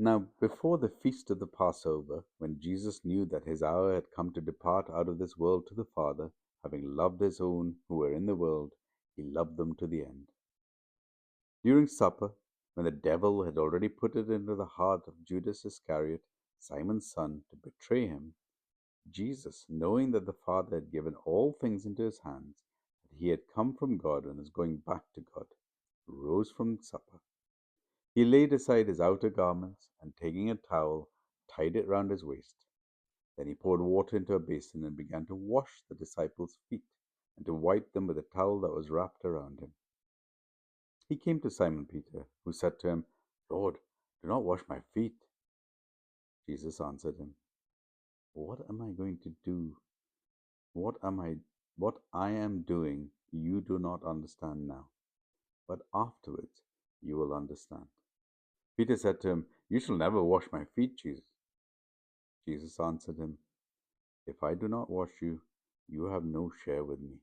Now, before the feast of the Passover, when Jesus knew that his hour had come to depart out of this world to the Father, having loved his own who were in the world, he loved them to the end. During supper, when the devil had already put it into the heart of Judas Iscariot, Simon's son, to betray him, Jesus, knowing that the Father had given all things into his hands, that he had come from God and was going back to God, rose from supper. He laid aside his outer garments, and taking a towel, tied it round his waist. Then he poured water into a basin and began to wash the disciples' feet and to wipe them with a towel that was wrapped around him. He came to Simon Peter, who said to him, Lord, do not wash my feet. Jesus answered him, What am I going to do? What I am doing you do not understand now, but afterwards you will understand. Peter said to him, You shall never wash my feet, Jesus. Jesus answered him, If I do not wash you, you have no share with me.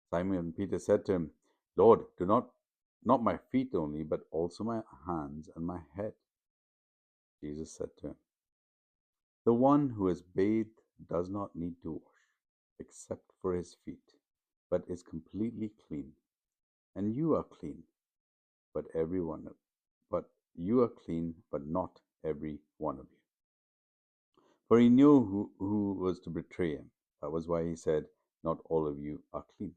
Simon Peter said to him, Lord, do not my feet only, but also my hands and my head. Jesus said to him, The one who is bathed does not need to wash, except for his feet, but is completely clean. And you are clean, but you are clean, but not every one of you. For he knew who was to betray him. That was why he said, Not all of you are clean.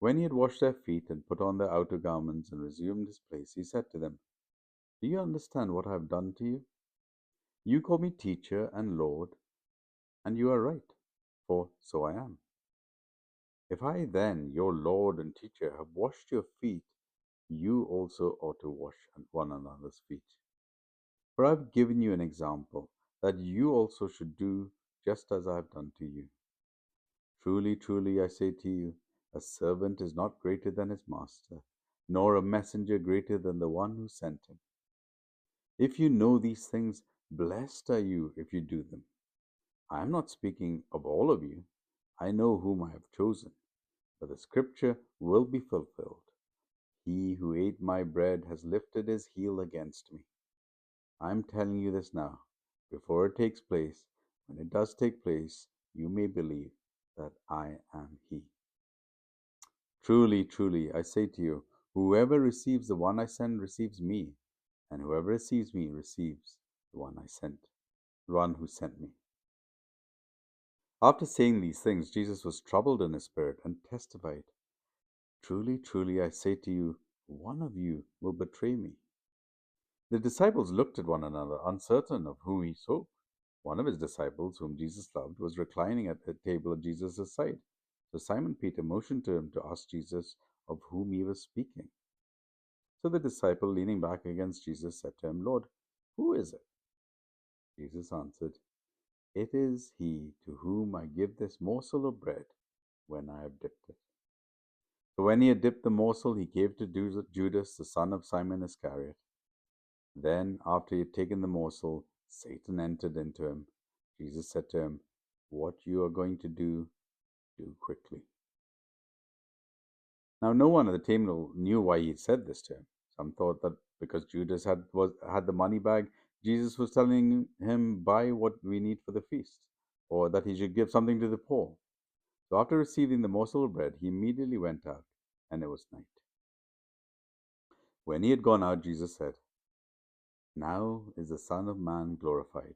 When he had washed their feet and put on their outer garments and resumed his place, he said to them, Do you understand what I have done to you? You call me teacher and Lord, and you are right, for so I am. If I then, your Lord and teacher, have washed your feet, you also ought to wash one another's feet. For I have given you an example, that you also should do just as I have done to you. Truly, truly, I say to you, a servant is not greater than his master, nor a messenger greater than the one who sent him. If you know these things, blessed are you if you do them. I am not speaking of all of you. I know whom I have chosen, but the scripture will be fulfilled. He who ate my bread has lifted his heel against me. I am telling you this now, before it takes place. When it does take place, you may believe that I am he. Truly, truly, I say to you, whoever receives the one I send receives me, and whoever receives me receives the one who sent me. After saying these things, Jesus was troubled in his spirit and testified, Truly, truly, I say to you, one of you will betray me. The disciples looked at one another, uncertain of whom he spoke. One of his disciples, whom Jesus loved, was reclining at the table at Jesus' side. So Simon Peter motioned to him to ask Jesus of whom he was speaking. So the disciple, leaning back against Jesus, said to him, Lord, who is it? Jesus answered, It is he to whom I give this morsel of bread when I have dipped it. So when he had dipped the morsel, he gave to Judas, the son of Simon Iscariot. Then, after he had taken the morsel, Satan entered into him. Jesus said to him, What you are going to do quickly. Now, no one at the table knew why he said this to him. Some thought that because Judas had the money bag, Jesus was telling him, Buy what we need for the feast, or that he should give something to the poor. So after receiving the morsel of bread, he immediately went out, and it was night. When he had gone out, Jesus said, Now is the Son of Man glorified,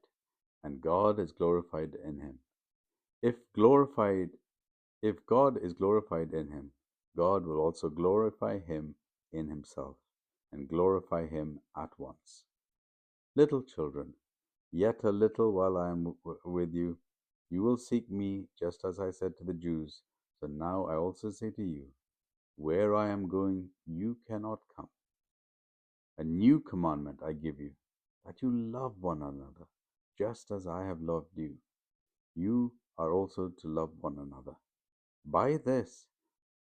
and God is glorified in him. If God is glorified in him, God will also glorify him in himself, and glorify him at once. Little children, yet a little while I am with you. You will seek me, just as I said to the Jews. So now I also say to you, where I am going, you cannot come. A new commandment I give you, that you love one another, just as I have loved you. You are also to love one another. By this,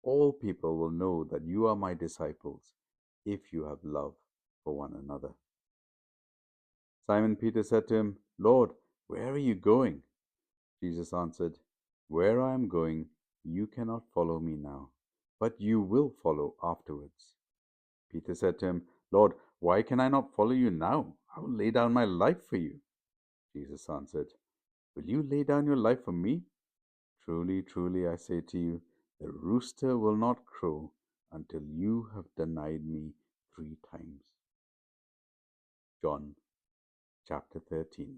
all people will know that you are my disciples, if you have love for one another. Simon Peter said to him, Lord, where are you going? Jesus answered, Where I am going, you cannot follow me now, but you will follow afterwards. Peter said to him, Lord, why can I not follow you now? I will lay down my life for you. Jesus answered, Will you lay down your life for me? Truly, truly, I say to you, the rooster will not crow until you have denied me 3 times. John chapter 13.